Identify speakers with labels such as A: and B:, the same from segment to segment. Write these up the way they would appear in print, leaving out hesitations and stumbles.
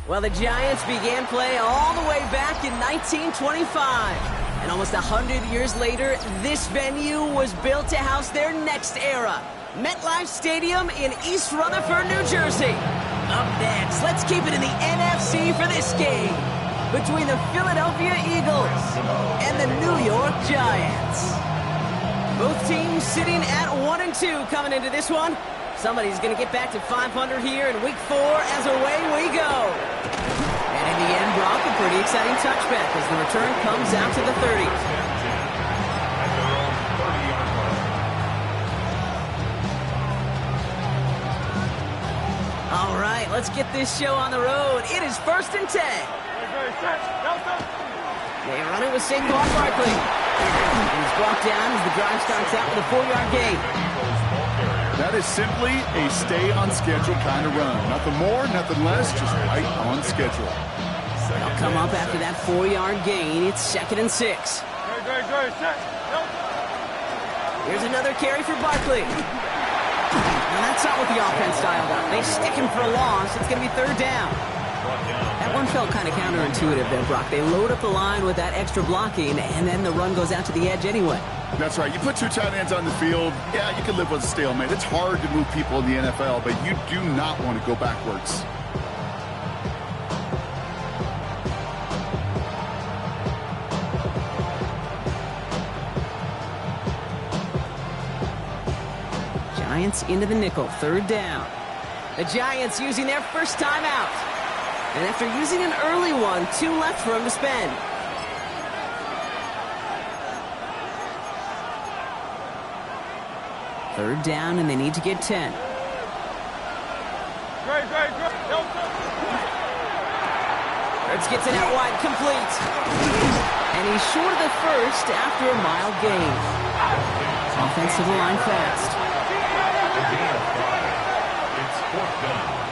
A: Well, the Giants began play all the way back in 1925. And almost 100 years later, this venue was built to house their next era. MetLife Stadium in East Rutherford, New Jersey. Up next, let's keep it in the NFC for this game between the Philadelphia Eagles and the New York Giants. Both teams sitting at 1-2 coming into this one. Somebody's going to get back to 500 here in Week 4 as away we go. And in the end, Brock, a pretty exciting touchback as the return comes out to the 30. All right, let's get this show on the road. It is 1st and 10. They run it with Saquon Barkley. He's brought down as the drive starts out with a 4-yard gain.
B: That is simply a stay-on-schedule kind of run. Nothing more, nothing less, just right on schedule.
A: They'll come up after that 4-yard gain. It's 2nd and 6. Here's another carry for Barkley. Now that's not what the offense styled up. They stick him for a loss. It's going to be 3rd down. That one felt kind of counterintuitive there, Brock. They load up the line with that extra blocking, and then the run goes out to the edge anyway.
B: That's right. You put 2 tight ends on the field, yeah, you can live with a stalemate. It's hard to move people in the NFL, but you do not want to go backwards.
A: Giants into the nickel, 3rd down. The Giants using their first timeout. And after using an early one, 2 left for him to spend. Third down, and they need to get 10. Hurts gets it out wide, complete. And he's short of the first after a mild gain. Offensive line fast.
C: It's 4th down.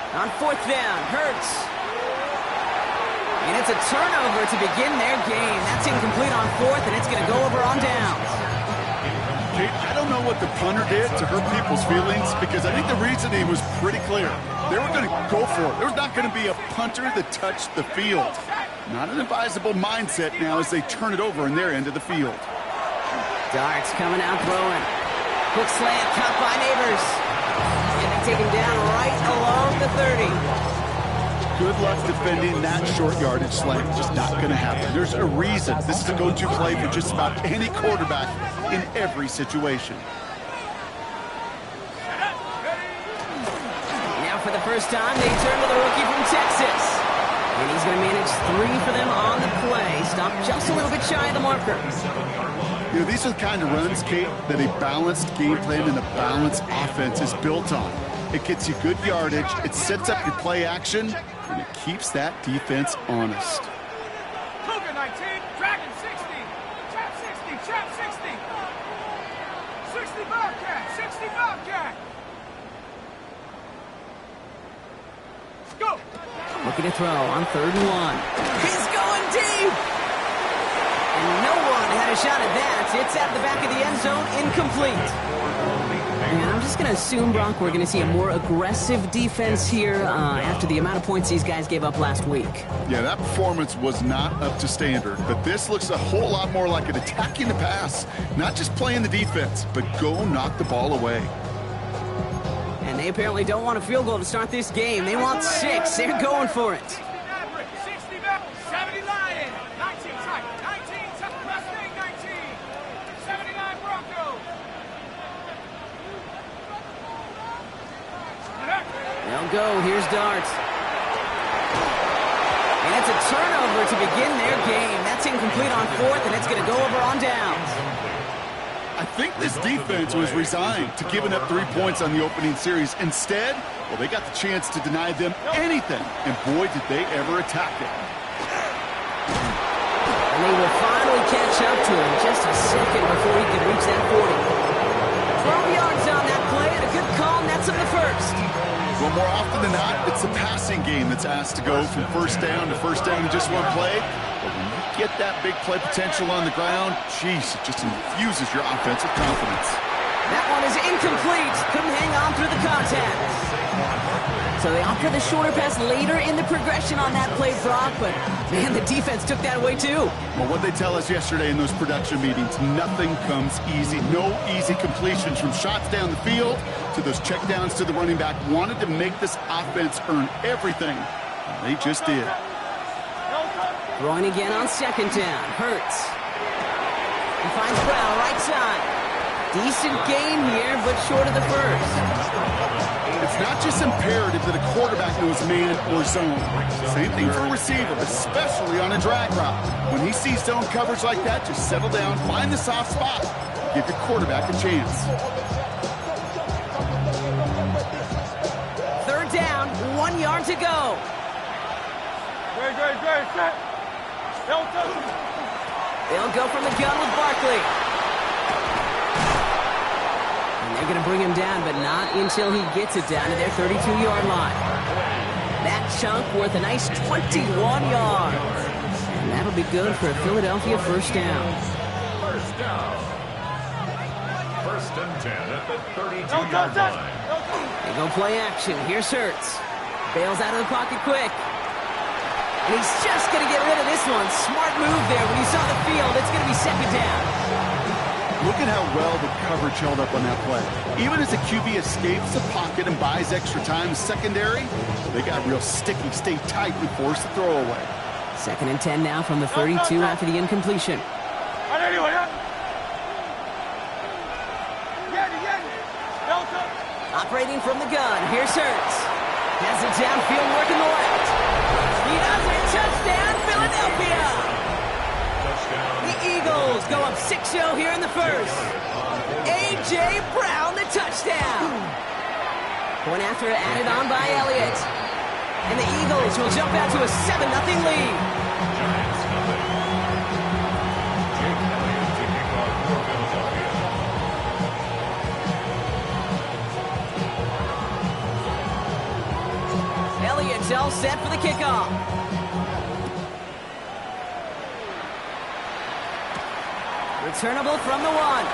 A: On 4th down, Hurts. And it's a turnover to begin their game. That's incomplete on 4th, and it's going to go over on downs.
B: Kate, I don't know what the punter did to hurt people's feelings because I think the reasoning was pretty clear. They were going to go for it. There's not going to be a punter that touched the field. Not an advisable mindset now as they turn it over in their end of the field.
A: Darts coming out throwing. Quick slant, caught by Neighbors. And they take him down right along the 30.
B: Good luck defending that short yardage slant. Just not going to happen. There's a reason this is a go-to play for just about any quarterback in every situation.
A: Now for the first time, they turn to the rookie from Texas. And he's going to manage 3 for them on the play. Stop just a little bit shy of the marker.
B: You know, these are the kind of runs, Kate, that a balanced game plan and a balanced offense is built on. It gets you good yardage, it sets up your play action, and it keeps that defense honest.
D: Cougar 19, Dragon 60, Trap 60, Trap 60. 60 Bobcat, 60 Bobcat. Let's go.
A: Looking to throw on 3rd and 1. He's going deep! And no one had a shot at that. It's out of the back of the end zone, incomplete. And I'm just going to assume, Brock, we're going to see a more aggressive defense here after the amount of points these guys gave up last week.
B: Yeah, that performance was not up to standard, but this looks a whole lot more like an attacking the pass. Not just playing the defense, but go knock the ball away.
A: And they apparently don't want a field goal to start this game. They want 6. They're going for it.
D: 60 Maverick, 70 Lion, 19 Type, 19 Type, Mustang 19, 79 Bronco.
A: They'll go. Here's Darts. And it's a turnover to begin their game. That's incomplete on 4th, and it's going to go over on downs.
B: I think this defense was resigned to giving up 3 points on the opening series. Instead, well, they got the chance to deny them anything, and boy, did they ever attack it.
A: And they will finally catch up to him just a second before he can reach that 40. 12 yards on that play, and a good call nets him the first.
B: Well, more often than not, it's the passing game that's asked to go from first down to just one play. But when you get that big play potential on the ground, geez, it just infuses your offensive confidence.
A: That one is incomplete. Couldn't hang on through the contact. So they opt for the shorter pass later in the progression on that play, Brock, but man, the defense took that away too.
B: Well, what they tell us yesterday in those production meetings, nothing comes easy. No easy completions from shots down the field to those checkdowns to the running back. Wanted to make this offense earn everything. They just did.
A: Throwing again on 2nd down. Hurts. He finds Brown right side. Decent gain here, but short of the first.
B: It's not just imperative that a quarterback knows man or zone. Same thing for a receiver, especially on a drag route. When he sees zone coverage like that, just settle down, find the soft spot, give your quarterback a chance.
A: 3rd down, 1 yard to go.
D: Great, set.
A: They'll go from the gun with Barkley. They're going to bring him down, but not until he gets it down to their 32-yard line. That chunk worth a nice 21 yards. And that'll be good for a Philadelphia first down.
C: First down. 1st and 10 at the 32-yard line.
A: They go play action. Here's Hurts. Bails out of the pocket quick. And he's just going to get rid of this one. Smart move there. When you saw the field, it's going to be 2nd down.
B: Look at how well the coverage held up on that play. Even as the QB escapes the pocket and buys extra time secondary, they got real sticky, stay tight, and force the throw away.
A: 2nd and 10 now from the 32 after the incompletion. Operating from the gun, here's Hurts. Has it downfield, working the left. He does it, touchdown, Philadelphia! The Eagles go up 6-0 here in the first. A.J. Brown, the touchdown. Point after added on by Elliott. And the Eagles will jump out to a 7-0 lead.
C: Giants nothing. Jake Elliott to kick off for Philadelphia.
A: Elliott's all set for the kickoff. Returnable from the 1.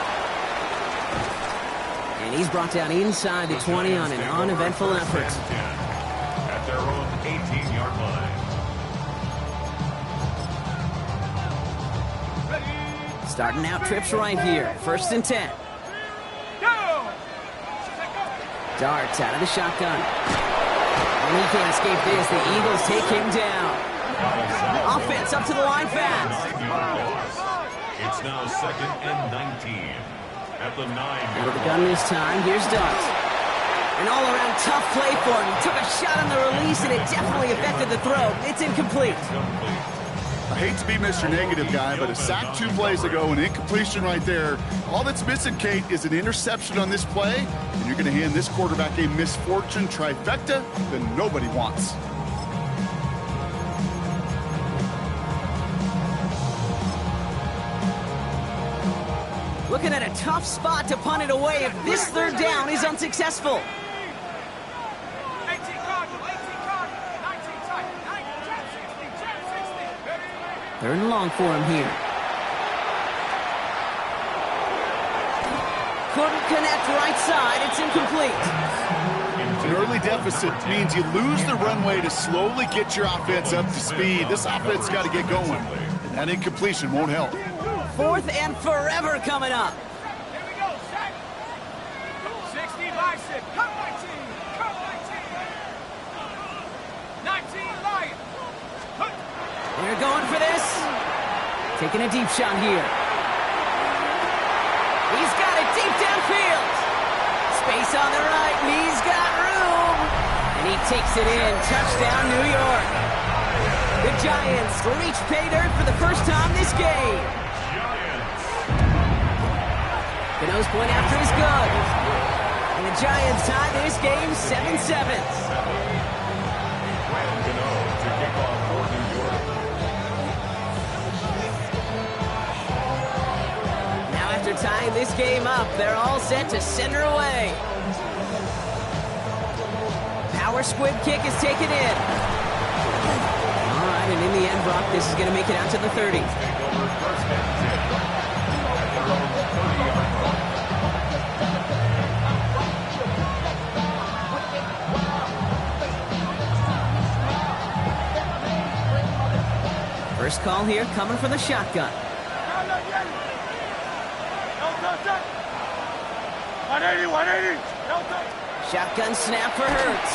A: And he's brought down inside the 20 on an uneventful effort.
C: At their own 18-yard line.
A: Starting out trips right here. 1st and 10. Darts out of the shotgun. And he can't escape this. The Eagles take him down. Offense up to the line fast.
C: It's now 2nd and 19. At the 9-yard
A: With the gun this time, here's Darts. An all-around tough play for him. He took a shot on the release, and it definitely affected the throw. It's incomplete.
B: I hate to be Mr. Negative guy, but a sack 2 plays ago, an incompletion right there. All that's missing, Kate, is an interception on this play, and you're going to hand this quarterback a misfortune trifecta that nobody wants.
A: Looking at a tough spot to punt it away if this 3rd down is unsuccessful.
D: 18 Cardinal, 18 Cardinal, 19 tight, 10, 60, 10, 60.
A: 3rd and long for him here. Couldn't connect right side. It's incomplete.
B: An early deficit means you lose the runway to slowly get your offense up to speed. This offense got to get going, and that incompletion won't help.
A: 4th and forever coming up.
D: Here we go, set. 60 bicep, cut 19, cut 19. 19 Lion, cut.
A: They're going for this. Taking a deep shot here. He's got it deep downfield. Space on the right, and he's got room. And he takes it in. Touchdown, New York. The Giants reach pay dirt for the first time this game. Cano's point after is good. And the Giants tie this game 7-7.
C: Cano to kick off for New York.
A: Now after tying this game up, they're all set to center away. Power squib kick is taken in. All right, and in the end, Brock, this is going to make it out to the 30. First call here coming from the shotgun.
D: 180, 180.
A: Shotgun snap for Hurts.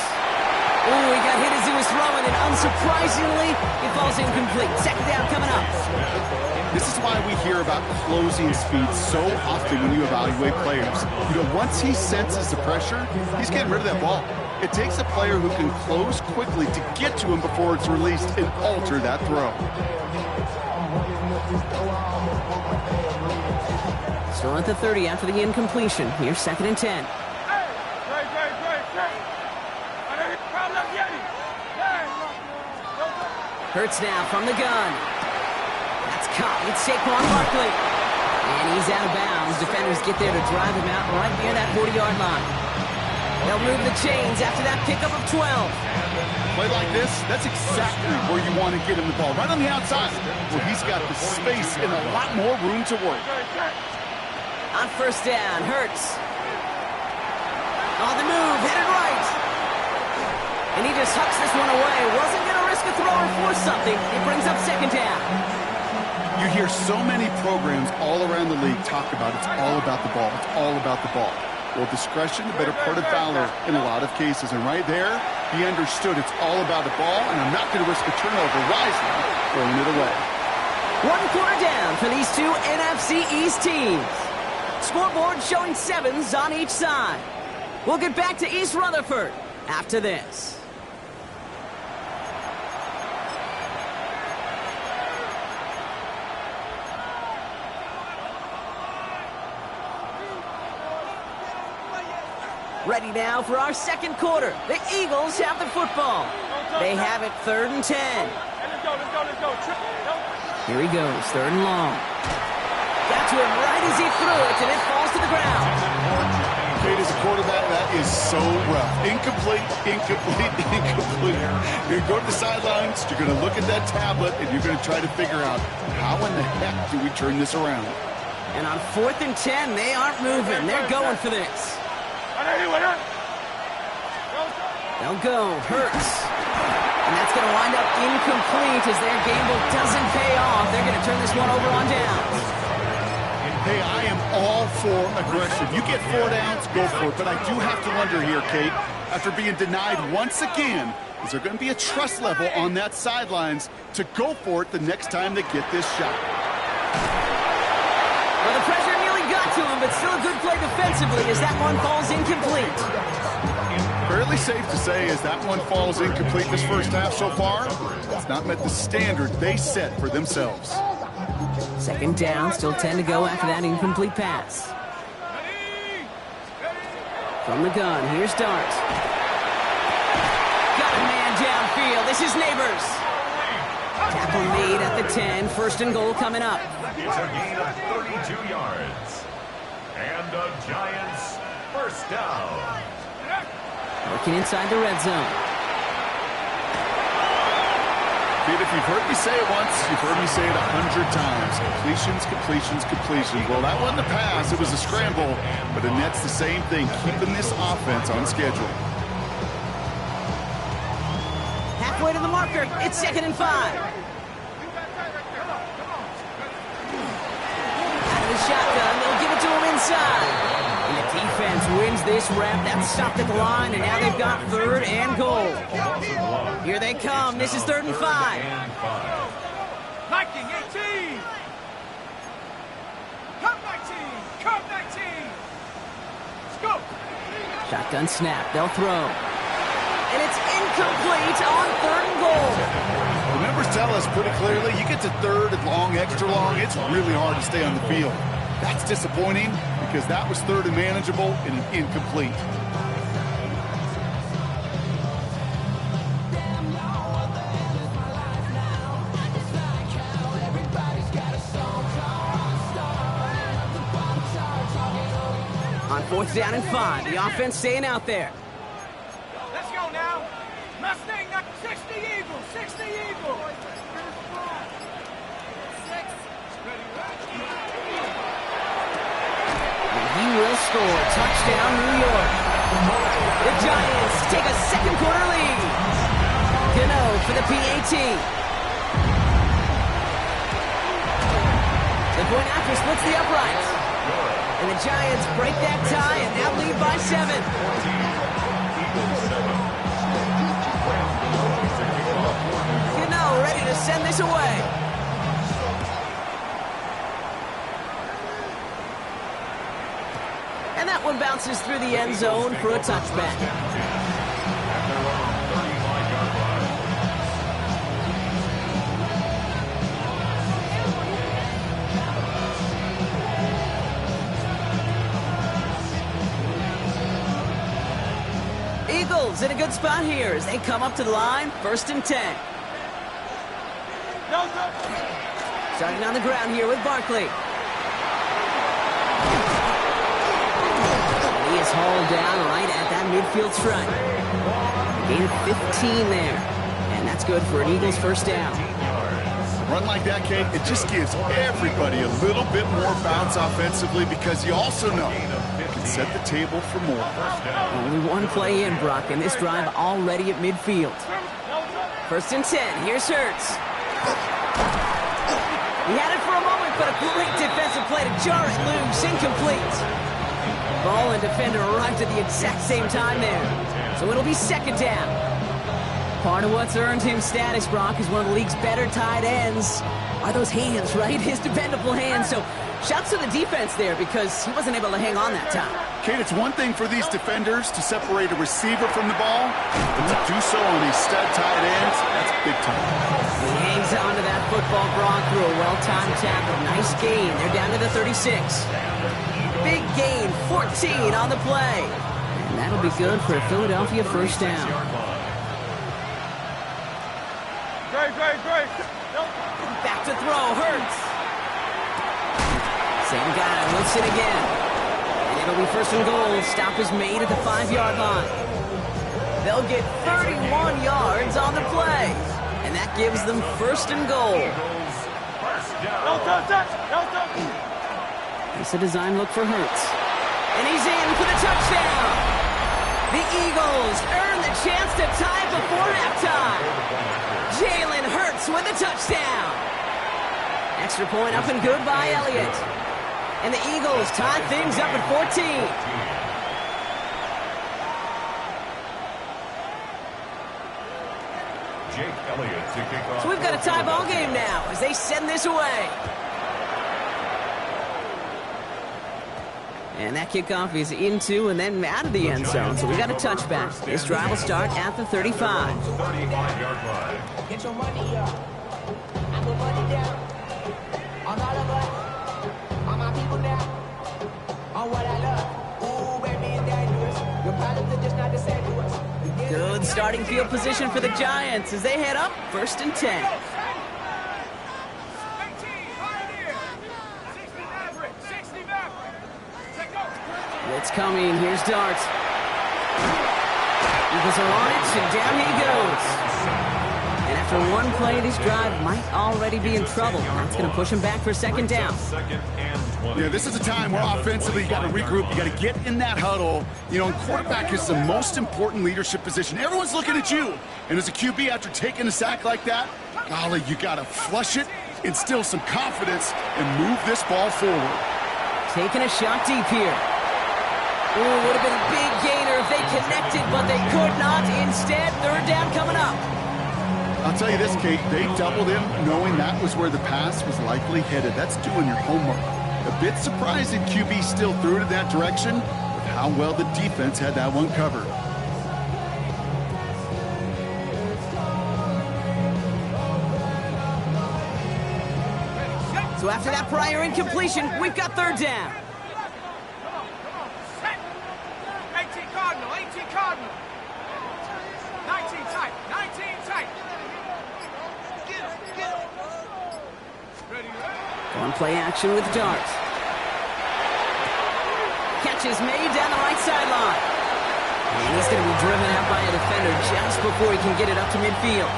A: Ooh, he got hit as he was throwing, and unsurprisingly, it falls incomplete. 2nd down coming up.
B: This is why we hear about closing speed so often when you evaluate players. You know, once he senses the pressure, he's getting rid of that ball. It takes a player who can close quickly to get to him before it's released and alter that throw.
A: Still at the 30 after the incompletion. Here's 2nd and 10. Hurts now from the gun. That's caught. It's Saquon Barkley. And he's out of bounds. Defenders get there to drive him out right near that 40-yard line. They'll move the chains after that pickup of 12.
B: Play like this, that's exactly where you want to get him the ball. Right on the outside, where he's got the space and a lot more room to work.
A: On 1st down, Hurts. On the move, headed right. And he just hucks this one away. Wasn't going to risk a throw or force something. It brings up 2nd down.
B: You hear so many programs all around the league talk about it's all about the ball. It's all about the ball. Well, discretion, the better part of valor in a lot of cases. And right there, he understood it's all about the ball, and I'm not going to risk a turnover wisely throwing it away.
A: 1 quarter down for these two NFC East teams. Scoreboard showing 7s on each side. We'll get back to East Rutherford after this. Ready now for our 2nd quarter. The Eagles have the football. They have it 3rd and 10.
D: Let's go.
A: Here he goes, 3rd and long. Got to him right as he threw it, and it falls to the ground.
B: Kate, as a quarterback, that is so rough. Incomplete. You're going to go to the sidelines, you're going to look at that tablet, and you're going to try to figure out how in the heck do we turn this around.
A: And on 4th and 10, they aren't moving. They're going for this. They'll go. Hurts. And that's going to wind up incomplete as their gamble doesn't pay off. They're going to turn this one over on downs.
B: Hey, I am all for aggression. You get 4 downs, go for it. But I do have to wonder here, Kate, after being denied once again, is there going to be a trust level on that sidelines to go for it the next time they get this shot?
A: Well, the pressure nearly got to him, but still a good play defensively as that one falls incomplete.
B: Fairly safe to say as that one falls incomplete this first half so far, it's not met the standard they set for themselves.
A: Second down, still 10 to go after that incomplete pass. From the gun, here's Dart. Got a man downfield. This is Neighbors. Tackle made at the 10. First and goal coming up.
C: It's a gain of 32 yards. And the Giants first down.
A: Working inside the red zone.
B: If you've heard me say it once, you've heard me say it 100 times. Completions, completions, completions. Well, that wasn't a pass. It was a scramble. But it nets the same thing, keeping this offense on schedule.
A: Halfway to the marker. It's 2nd and 5. Out of the shotgun. They'll give it to him inside. And the defense wins this rep. That's stopped at the line, and now they've got 3rd and goal. Here they come. This is 3rd and 5.
D: Viking 18. Come 19. Come 19. Let's go.
A: Shotgun snap. They'll throw. And it's incomplete on 3rd and goal.
B: The numbers tell us pretty clearly, you get to 3rd and long, extra long, it's really hard to stay on the field. That's disappointing because that was 3rd and manageable and an incomplete.
A: On 4th down and 5, the offense staying out there.
D: Let's go now. Mustang 60 Eagles. 60 Eagles.
A: He will score. Touchdown, New York. The Giants take a second quarter lead. Gano for the PAT. The point after splits the uprights. And the Giants break that tie and now lead by 7. Gano ready to send this away. And that one bounces through the end zone for a touchback. Eagles in a good spot here as they come up to the line, 1st and 10. Starting on the ground here with Barkley. He is hauled down right at that midfield stripe. Gain of 15 there. And that's good for an Eagles first down.
B: A run like that, Kate, it just gives everybody a little bit more bounce offensively because you also know you can set the table for more.
A: Only one play in, Brock, and this drive already at midfield. 1st and 10. Here's Hurts. He had it for a moment, but a great defensive play to jar it loose. Incomplete. Ball and defender arrived at the exact same time there. So it'll be 2nd down. Part of what's earned him status, Brock, is one of the league's better tight ends. Are those hands, right? His dependable hands. So shouts to the defense there because he wasn't able to hang on that time.
B: Kate, it's one thing for these defenders to separate a receiver from the ball, but to do so on these stud tight ends, that's big time.
A: He hangs on to that football, Brock, through a well-timed tackle. Nice gain. They're down to the 36. Big gain, 14 on the play. And that'll be good for a Philadelphia first down.
D: Great.
A: Back to throw, Hurts. Same guy, Wilson again. And it'll be 1st and goal. Stop is made at the 5-yard line. They'll get 31 yards on the play. And that gives them 1st and goal. It's a design look for Hurts. And he's in for the touchdown. The Eagles earn the chance to tie before halftime. Jalen Hurts with a touchdown. Extra point up and good by Elliott. And the Eagles tie things up at 14. So we've got a tie ball game now as they send this away. And that kickoff is into and then out of the end zone. So we got a touchback. This drive will start at the 35.
C: 35-yard line.
E: Get your money up. I put money down. On all of us. On my people now. On what I love. Ooh, baby, it's dangerous. Your problems are just not the same to us.
A: Good starting field position for the Giants as they head up 1st and 10.
D: 18, Pioneer. 60 Maverick. 60 Maverick. Take over.
A: It's coming. Here's Dart. Eagles are on it, and down he goes. And after one play, this drive might already be in trouble. That's going to push him back for 2nd down.
C: 2nd and 20.
B: Yeah, this is a time where offensively you got to regroup. You got to get in that huddle. You know, and quarterback is the most important leadership position. Everyone's looking at you. And as a QB, after taking a sack like that, golly, you got to flush it, instill some confidence, and move this ball forward.
A: Taking a shot deep here. Ooh, would have been a big gainer if they connected, but they could not. Instead, 3rd down coming up.
B: I'll tell you this, Kate, they doubled him knowing that was where the pass was likely headed. That's doing your homework. A bit surprising QB still threw it in that direction with how well the defense had that one covered.
A: So after that prior incompletion, we've got 3rd down.
D: Come on. Set. 18 Cardinal. 18 Cardinal. 19 tight. 19 tight. Get him. Ready.
A: On play action with Dart. Catch is made down the right sideline. And he's going to be driven out by a defender just before he can get it up to midfield.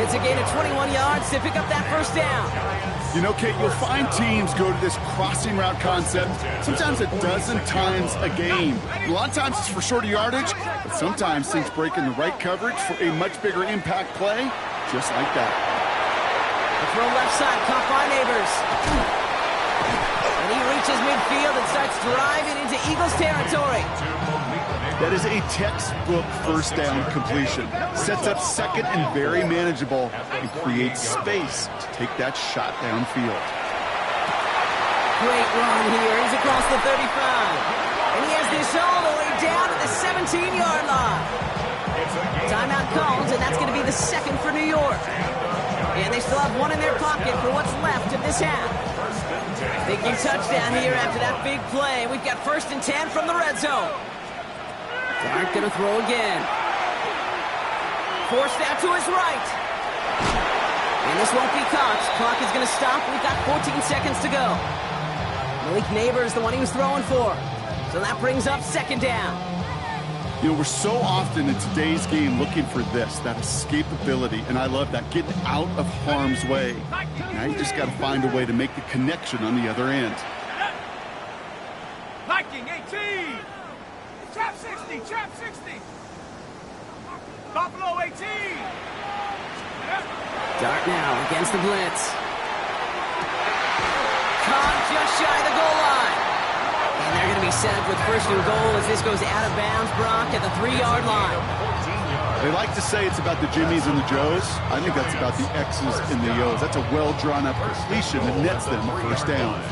A: It's a gain of 21 yards to pick up that 1st down.
B: You know, Kate, you'll find teams go to this crossing route concept sometimes a dozen times a game. A lot of times it's for shorter yardage, but sometimes things break in the right coverage for a much bigger impact play, just like that.
A: The throw left side, caught by Neighbors. And he reaches midfield and starts driving into Eagles territory.
B: That is a textbook 1st down completion. Sets up 2nd and very manageable and creates space to take that shot downfield.
A: Great run here. He's across the 35. And he has this all the way down to the 17-yard line. Timeout called, and that's going to be the 2nd for New York. And they still have one in their pocket for what's left of this half. Thinking touchdown here after that big play. We've got 1st and 10 from the red zone. Dart going to throw again. Forced out to his right. And this won't be caught. Clock is going to stop. We've got 14 seconds to go. Malik Neighbors, the one he was throwing for. So that brings up 2nd down.
B: You know, we're so often in today's game looking for this, that escapability, and I love that, getting out of harm's way. Now you just got to find a way to make the connection on the other end.
D: Viking 18. Trap 60. Buffalo 18.
A: Dart now against the blitz. Caught just shy of the goal line. And they're going to be set up with 1st and goal as this goes out of bounds, Brock, at the 3-yard line.
B: They like to say it's about the Jimmies and the Joes. I think that's about the X's and the O's. That's a well-drawn-up completion that nets them a 1st down.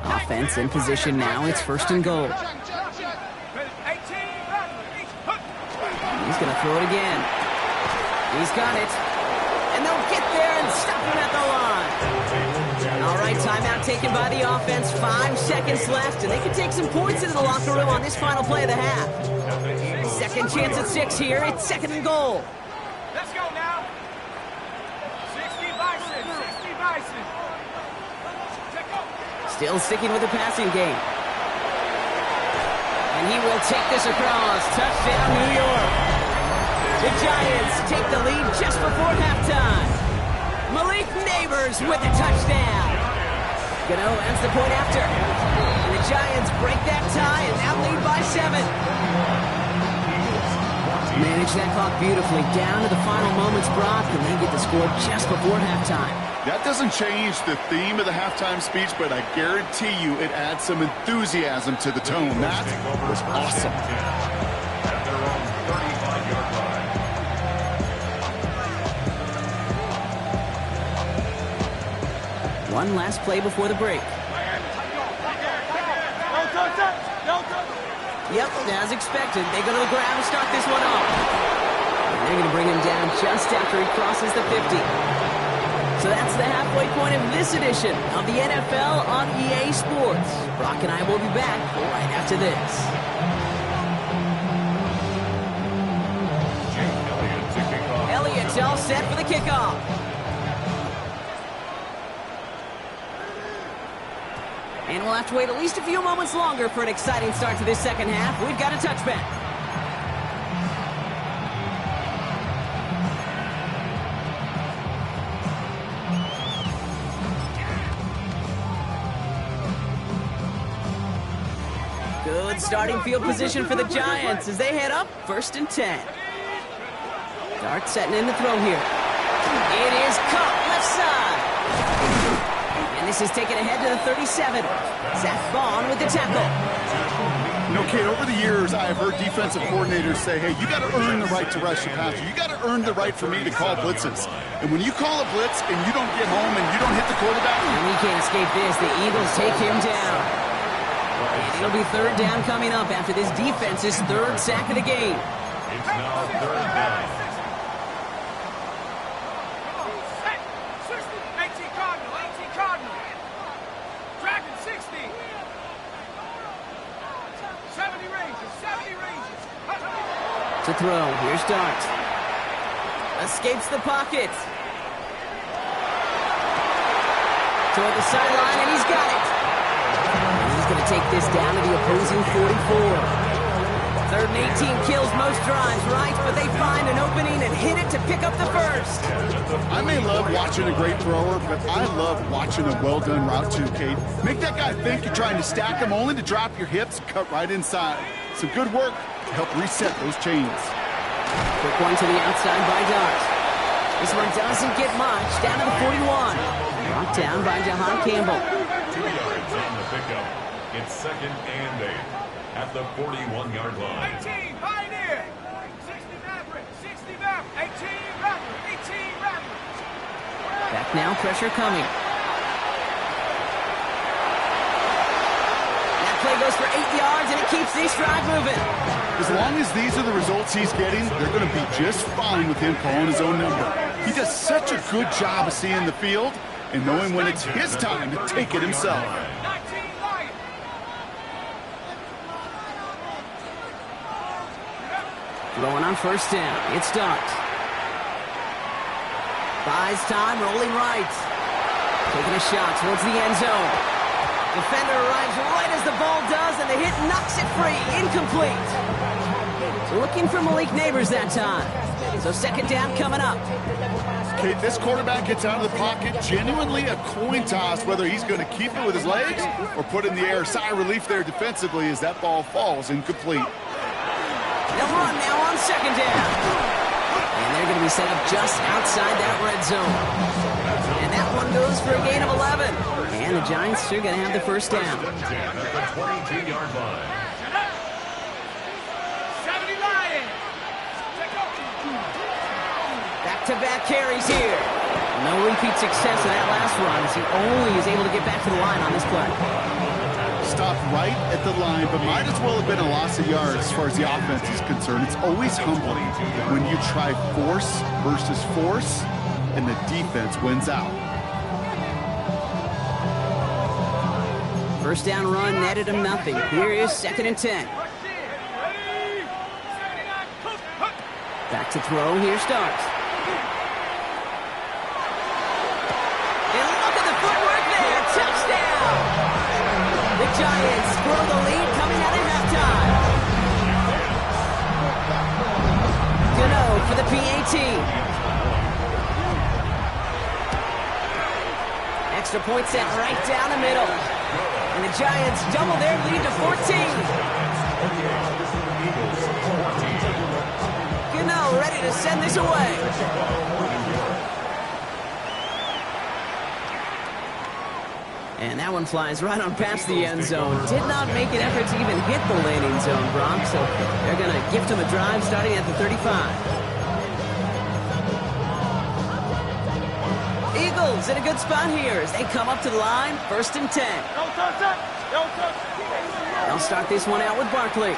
A: Offense in position now. It's 1st and goal. He's going to throw it again. He's got it. And they'll get there and stop him at the line. All right, timeout taken by the offense. 5 seconds left, and they can take some points into the locker room on this final play of the half. 2nd chance at 6 here. It's 2nd and goal.
D: Let's go now. 60 Bison.
A: Still sticking with the passing game. And he will take this across. Touchdown, New York. The Giants take the lead just before halftime. Malik Neighbors with the touchdown. Gano adds the point after. And the Giants break that tie and now lead by 7. Manage that clock beautifully down to the final moments, Brock, and they get the score just before halftime.
B: That doesn't change the theme of the halftime speech, but I guarantee you it adds some enthusiasm to the tone. That was awesome.
C: At their own 35-yard line.
A: One last play before the break. Yep, as expected, they go to the ground to start this one off. And they're going to bring him down just after he crosses the 50. So that's the halfway point of this edition of the NFL on EA Sports. Brock and I will be back right after this. Elliott's all set for the kickoff. And we'll have to wait at least a few moments longer for an exciting start to this second half. We've got a touchback. Good starting field position for the Giants as they head up 1st and 10. Dart setting in the throw here. It is caught left side. And this is taken ahead to the 37. Zach Vaughn with the tackle.
B: You know, Kate, over the years, I've heard defensive coordinators say, hey, you got to earn the right to rush the passer. You got to earn the right for me to call blitzes. And when you call a blitz and you don't get home and you don't hit the quarterback.
A: And he can't escape this. The Eagles take him down. And it'll be 3rd down coming up after this defense's 3rd sack of the game.
C: It's now 3rd down.
D: 18 Cardinal, 18 Cardinal. Dragon 60. 70 ranges, 70 ranges.
A: To throw, here's Dart. Escapes the pocket. Toward the sideline, and he's got it. And he's going to take this down to the opposing 44. 3rd and 18 kills most drives, right? But they find an opening and hit it to pick up the first.
B: I may love watching a great thrower, but I love watching a well-done route too, Kate. Make that guy think you're trying to stack him only to drop your hips and cut right inside. Some good work to help reset those chains.
A: Quick one to the outside by Dart. This one doesn't get much. Down to the 41. Brought down by Jahan Campbell.
C: 2 yards on the pickup. It's 2nd and 8 at the 41-yard line.
D: 18 Pioneer. 60 Maverick, 60 Maverick. 18 Maverick, 18 Maverick.
A: Back now, pressure coming. That play goes for 8 yards, and it keeps this drive moving.
B: As long as these are the results he's getting, they're going to be just fine with him calling his own number. He does such a good job of seeing the field and knowing when it's his time to take it himself.
D: 19 Lion.
A: Throwing on 1st down. It's Dart. Buys time, rolling right. Taking a shot towards the end zone. Defender arrives right as the ball does, and the hit knocks it free. Incomplete. Looking for Malik Neighbors that time. So 2nd down coming up.
B: Kate, this quarterback gets out of the pocket, genuinely a coin toss whether he's going to keep it with his legs or put it in the air. Sigh of relief there defensively as that ball falls incomplete.
A: They'll run now on 2nd down. And they're going to be set up just outside that red zone. And that one goes for a gain of 11. And the Giants are going to have the 1st down.
C: 1st and 10 at the 22-yard line.
D: 70 Lion.
A: Back-to-back carries here. No repeat success of that last run as he only is able to get back to the line on this play.
B: Stopped right at the line, but might as well have been a loss of yards as far as the offense is concerned. It's always humbling when you try force versus force and the defense wins out.
A: 1st down run netted him nothing. Here is 2nd and 10. Back to throw. Here starts. And look at the footwork there. Touchdown! The Giants grow the lead coming out of halftime. Gano for the PAT. extra point set right down the middle. And the Giants double their lead to 14. Gano ready to send this away. And that one flies right on past the end zone. Did not make an effort to even hit the landing zone, Brock. So they're going to gift him a drive starting at the 35. Eagles in a good spot here as they come up to the line, 1st and 10. They'll start this one out with Barkley. And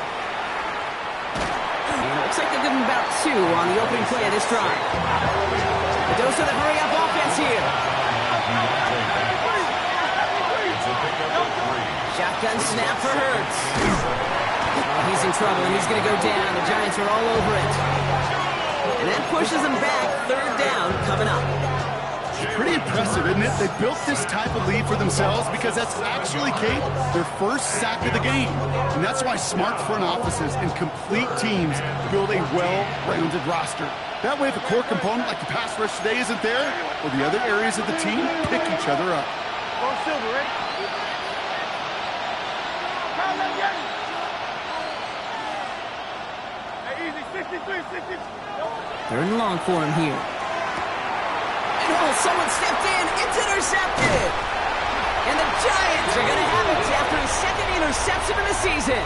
A: it looks like they'll give him about 2 on the opening play of this drive. A dose of the hurry-up offense here. Shotgun snap for Hurts. Oh, he's in trouble, and he's going to go down. The Giants are all over it. And that pushes them back, 3rd down coming up.
B: Pretty impressive, isn't it? They built this type of lead for themselves because that's actually, Kate, their first sack of the game. And that's why smart front offices and complete teams build a well-rounded roster. That way, if a core component like the pass rush today isn't there, well, the other areas of the team pick each other up.
A: Third and long for him here. Oh, someone stepped in. It's intercepted. And the Giants are going to have it after his 2nd interception of the season.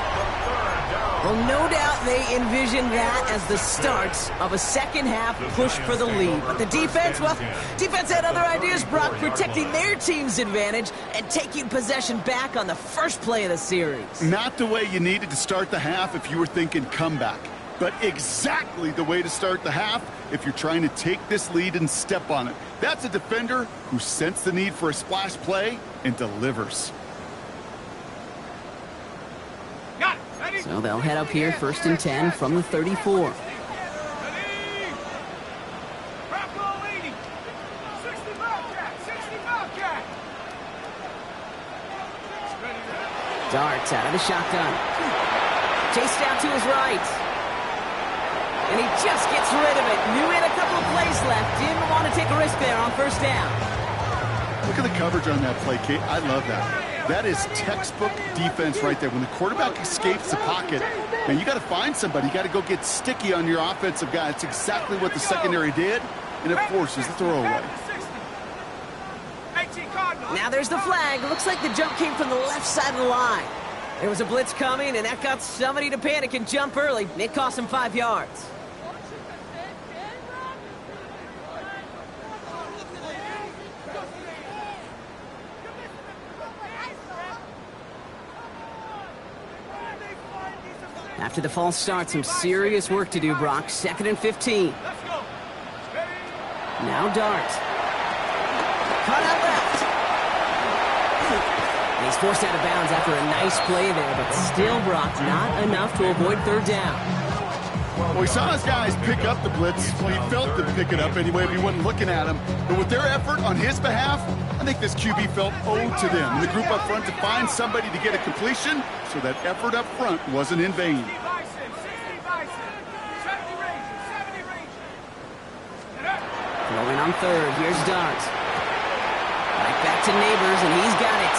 A: Well, no doubt they envisioned that as the start of a second-half push for the lead. But the defense, well, defense had other ideas, Brock, protecting their team's advantage and taking possession back on the first play of the series.
B: Not the way you needed to start the half if you were thinking comeback, but exactly the way to start the half if you're trying to take this lead and step on it. That's a defender who sensed the need for a splash play and delivers.
A: So they'll head up here, 1st and 10 from the 34. Darts out of the shotgun. Chased out to his right. And he just gets rid of it. Knew he had a couple of plays left. Didn't want to take a risk there on 1st down.
B: Look at the coverage on that play, Kate. I love that. That is textbook defense right there. When the quarterback escapes the pocket, man, you got to find somebody. You got to go get sticky on your offensive guy. It's exactly what the secondary did, and it forces the throwaway.
A: Now there's the flag. Looks like the jump came from the left side of the line. There was a blitz coming, and that got somebody to panic and jump early. It cost him 5 yards. After the false start, some serious work to do, Brock. 2nd and 15. Now Dart. Caught out left. And he's forced out of bounds after a nice play there, but still, Brock, not enough to avoid 3rd down.
B: Well, we saw his guys pick up the blitz. Well, he felt them pick it up anyway if he wasn't looking at him. But with their effort on his behalf, I think this QB felt owed to them. And the group up front to find somebody to get a completion, so that effort up front wasn't in vain.
A: Throwing on 3rd. Here's Dart. Right back to Neighbors, and he's got it.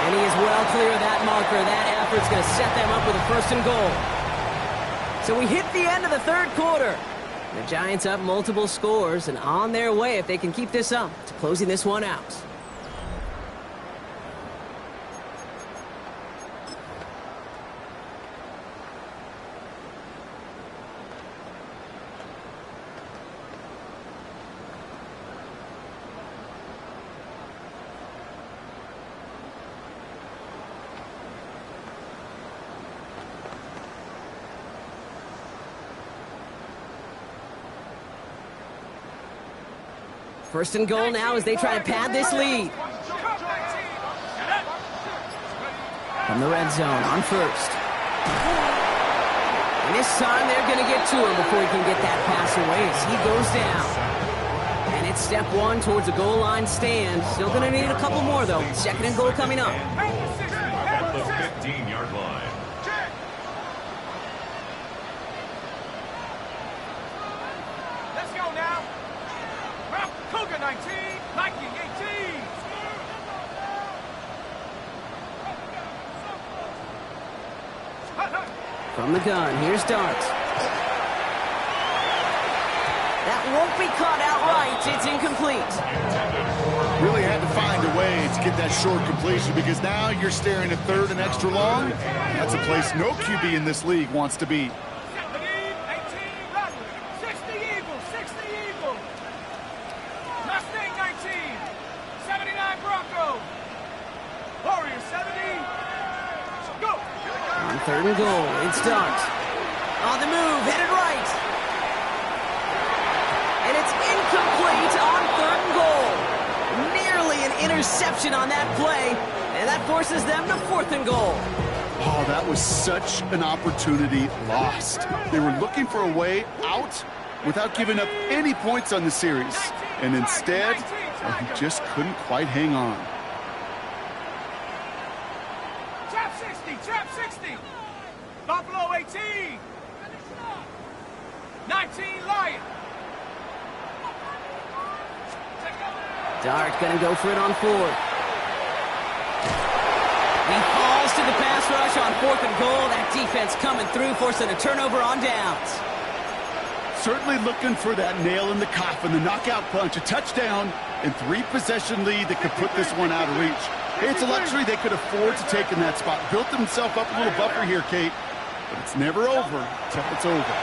A: And he is well clear of that marker. That effort's going to set them up with a 1st and goal. So we hit the end of the 3rd quarter. The Giants up multiple scores and on their way, if they can keep this up, to closing this one out. First and goal now as they try to pad this lead. From the red zone on 1st. And this time they're going to get to him before he can get that pass away as he goes down. And it's step 1 towards a goal line stand. Still going to need a couple more, though. 2nd and goal coming up.
C: At the 15-yard line.
D: Let's go now. Cougar 19, Viking 18.
A: From the gun, here's Dart. That won't be caught outright. It's incomplete.
B: Really had to find a way to get that short completion because now you're staring at third and extra long. That's a place no QB in this league wants to be.
D: 60 Eagles, 60 Eagles. Mustang 19, 79 Bronco. Warrior 70. Go.
A: On third and goal, it's Dart. On the move, headed right. And it's incomplete on third and goal. Nearly an interception on that play, and that forces them to fourth and goal.
B: Oh, that was such an opportunity lost. They were looking for a way out without giving up any points on the series. And instead, he just couldn't quite hang on.
D: Trap 60, trap 60. Buffalo 18. 19 Lion.
A: Dart gonna go for it on fourth. He falls to the pass rush on fourth and goal. That defense coming through, forcing a turnover on downs.
B: Certainly looking for that nail in the coffin, the knockout punch, a touchdown, and 3-possession lead that could put this one out of reach. Hey, it's a luxury they could afford to take in that spot. Built himself up a little buffer here, Kate, but it's never over until it's over.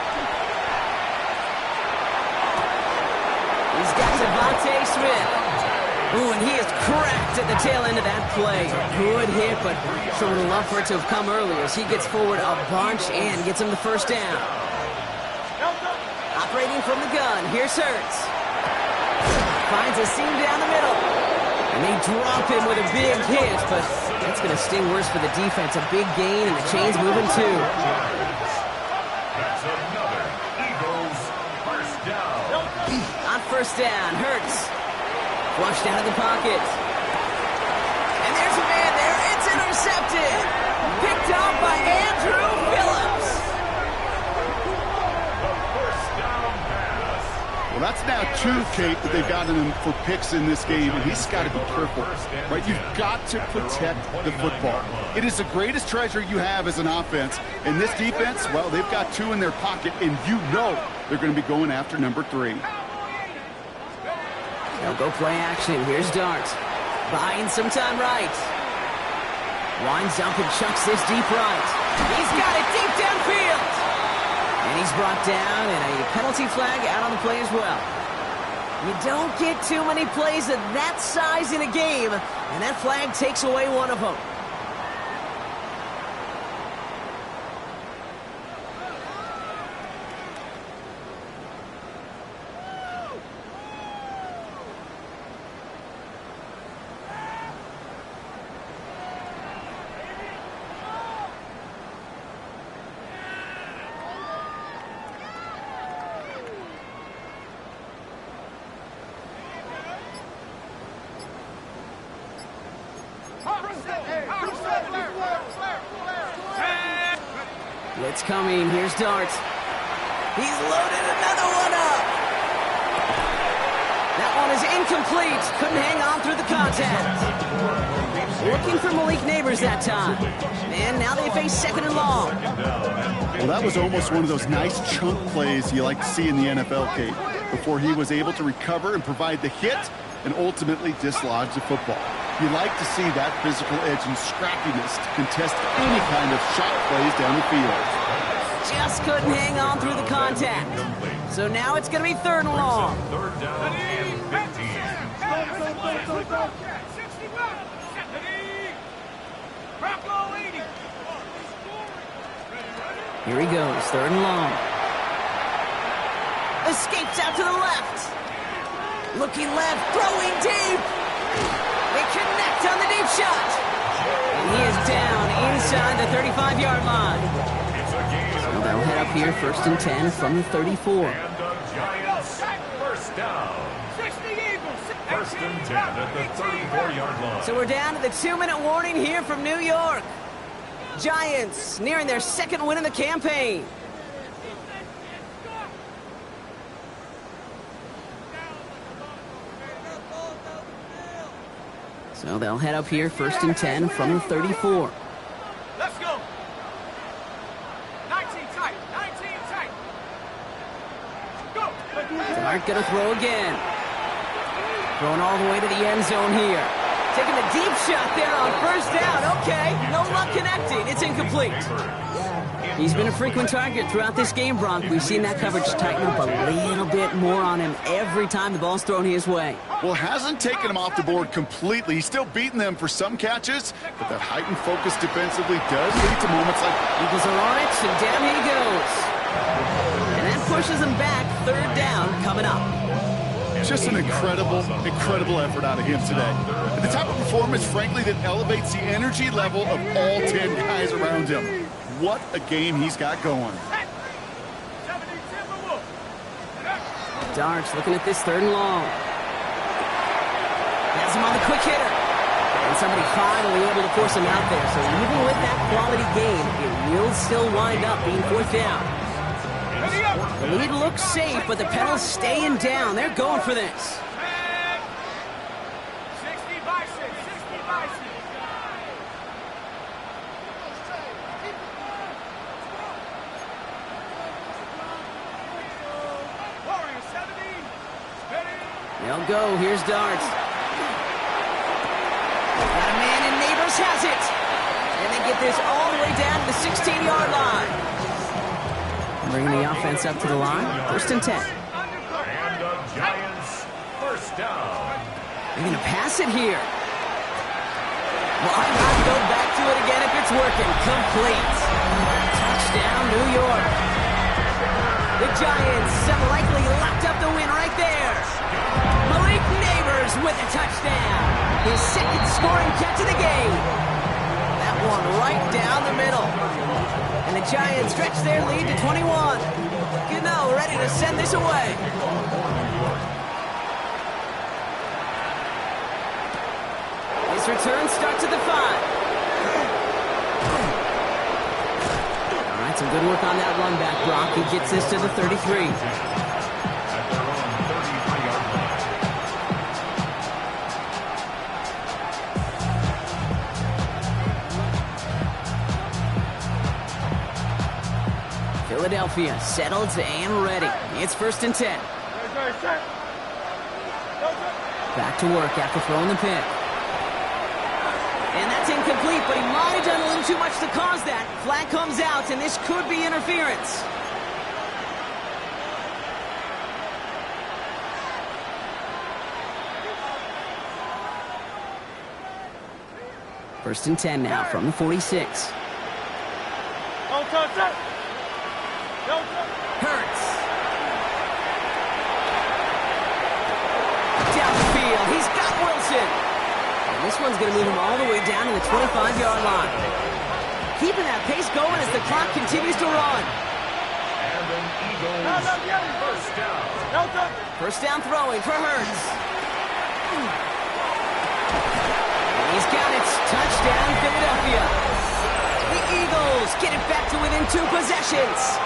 A: He's got Devontae Smith. Ooh, and he is cracked at the tail end of that play. Good hit, but sure would have loved for it to have come earlier as he gets forward a bunch and gets him the first down. Operating from the gun, here's Hurts. Finds a seam down the middle. And they drop him with a big hit, but that's going to sting worse for the defense. A big gain, and the chain's moving too.
C: That's another Eagles first down.
A: On first down, Hurts. Flushed out of the pocket. And there's a man there. It's intercepted. Picked up by Andrew Phillips.
C: The first down pass.
B: Well, that's now 2, Kate, that they've gotten him for picks in this game, and he's got to be careful, right? You've got to protect the football. It is the greatest treasure you have as an offense. And this defense, well, they've got 2 in their pocket, and you know they're going to be going after number 3.
A: They'll go play action. Here's Dart. Buying some time right. Winds up and chucks this deep right. He's got it deep downfield. And he's brought down, and a penalty flag out on the play as well. You don't get too many plays of that size in a game, and that flag takes away one of them. Blitz coming. Here's Dart. He's loaded another one up. That one is incomplete. Couldn't hang on through the contact. Looking for Malik Neighbors that time. And now they face second and long.
B: Well, that was almost one of those nice chunk plays you like to see in the NFL, Kate, before he was able to recover and provide the hit and ultimately dislodge the football. You like to see that physical edge and scrappiness to contest any kind of shot plays down the field.
A: Just couldn't hang on through the contact. So now it's going to be third and long.
C: Third down and 15.
A: Here he goes, third and long. Escapes out to the left. Looking left, throwing deep. They connect on the deep shot. And he is down inside the 35-yard line. So they'll head up here first and 10 from the 34.
C: And the Giants first down. First and 10 at the 34-yard line.
A: So we're down to the 2-minute warning here from New York. Giants nearing their second win of the campaign. So they'll head up here first and 10 from the 34.
D: Let's go. 19
A: Dart gonna throw again. Throwing all the way to the end zone here. Taking a deep shot there on first down. Okay, no luck connecting. It's incomplete. He's been a frequent target throughout this game, Bronk. We've seen that coverage tighten up a little bit more on him every time the ball's thrown his way.
B: Well, hasn't taken him off the board completely. He's still beating them for some catches, but that heightened focus defensively does lead to moments like...
A: Eagles are on it, and down he goes. And that pushes him back. Third down coming up.
B: Just an incredible effort out of him today. And the type of performance, frankly, that elevates the energy level of all 10 guys around him. What a game he's got going.
A: Darts looking at this third and long. Has him on the quick hitter. And somebody finally able to force him out there. So even with that quality game, it will still wind up being fourth down. The lead looks safe, but the pedal's staying down. They're going for this.
D: 60 by 6, 60 by 6. Warrior 70.
A: They'll go. Here's Darts. Got a man, and Neighbors has it. And they get this all the way down to the 16-yard line. Bringing the offense up to the line. First and 10.
C: And the Giants first down.
A: They're going to pass it here. Why not go back to it again if it's working? Complete. Touchdown, New York. The Giants have likely locked up the win right there. Malik Neighbors with a touchdown. His second scoring catch of the game. That one right down the middle. And the Giants stretch their lead to 21. Gano ready to send this away. His return starts at the 5. All right, some good work on that run back, Brock. He gets this to the 33. Philadelphia settled and ready. It's first and 10. Back to work after throwing the pick. And that's incomplete, but he might have done a little too much to cause that. Flag comes out, and this could be interference. First and 10 now from the 46. Hurts. Down the field. He's got Wilson. And this one's going to move him all the way down to the 25-yard line. Keeping that pace going as the clock continues to run.
C: And an Eagles first down.
A: First down throwing for Hurts. And he's got it. Touchdown, Philadelphia. The Eagles get it back to within 2 possessions.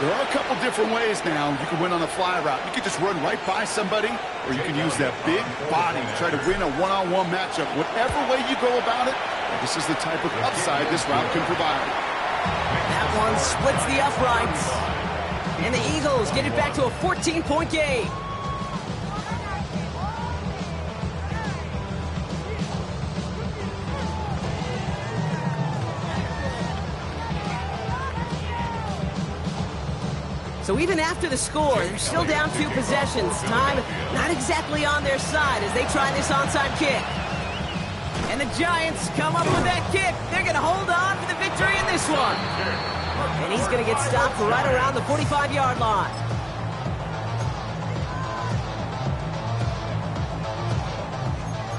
B: There are a couple different ways now you can win on a fly route. You can just run right by somebody, or you can use that big body to try to win a one-on-one matchup. Whatever way you go about it, this is the type of upside this route can provide.
A: That one splits the uprights. And the Eagles get it back to a 14-point game. So even after the score, they're still down 2 possessions. Time not exactly on their side as they try this onside kick. And the Giants come up with that kick. They're going to hold on for the victory in this one. And he's going to get stopped right around the 45-yard line.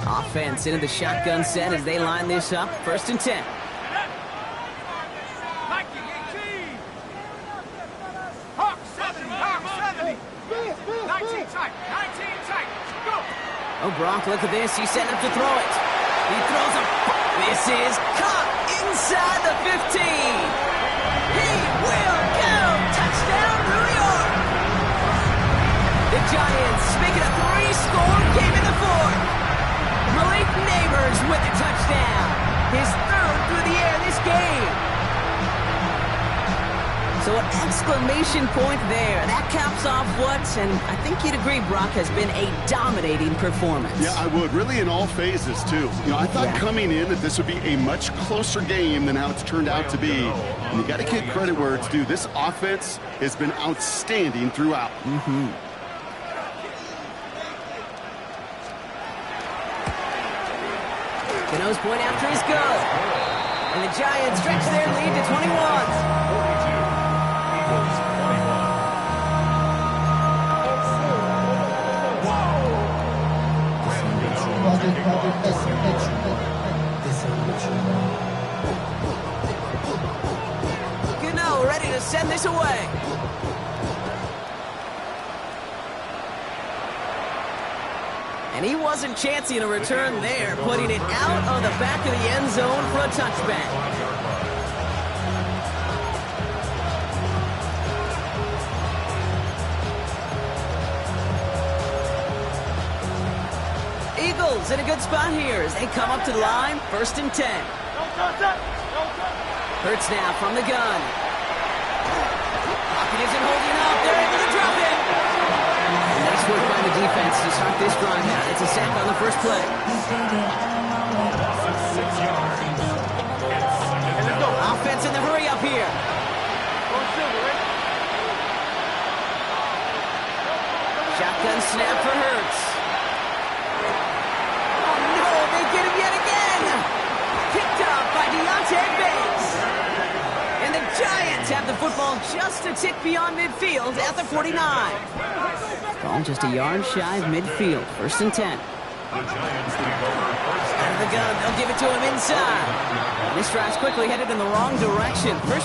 A: Offense into the shotgun set as they line this up. First and 10. Oh, Brock, look at this. He's setting up to throw it. He throws a... This is caught inside the 15. He will go. Touchdown, New York. The Giants make it a 3-score game in the 4th. Malik Neighbors with the touchdown. His 3rd through the air this game. So an exclamation point there. That caps off what, and I think you'd agree, Brock, has been a dominating performance.
B: Yeah, I would. Really in all phases, too. I thought coming in that this would be a much closer game than how it's turned out to be. And you got to give credit where it's due. This offense has been outstanding throughout.
A: Cano's point after is good. And the Giants stretch their lead to 21.
C: 42. Eagles 21.
A: Cano ready to send this away. And he wasn't chancing a return there, putting it out of the back of the end zone for a touchback. Eagles in a good spot here as they come up to the line, 1st and 10. Hurts now from the gun. Pocket isn't holding up. They're able to drop it. Nice work by the defense to start this drive out. It's a sack on the first play.
C: Loss of 6 yards. It's second down.
A: Offense in the hurry up here. Shotgun snap for Hurts. Oh no, they get him yet again. Picked up by Deontay Bates. And the Giants have the football just a tick beyond midfield at the 49. Ball just a yard shy of midfield. 1st and 10.
C: The Giants take over first
A: Out of the gun, they'll give it to him inside. And this drive's quickly headed in the wrong direction. First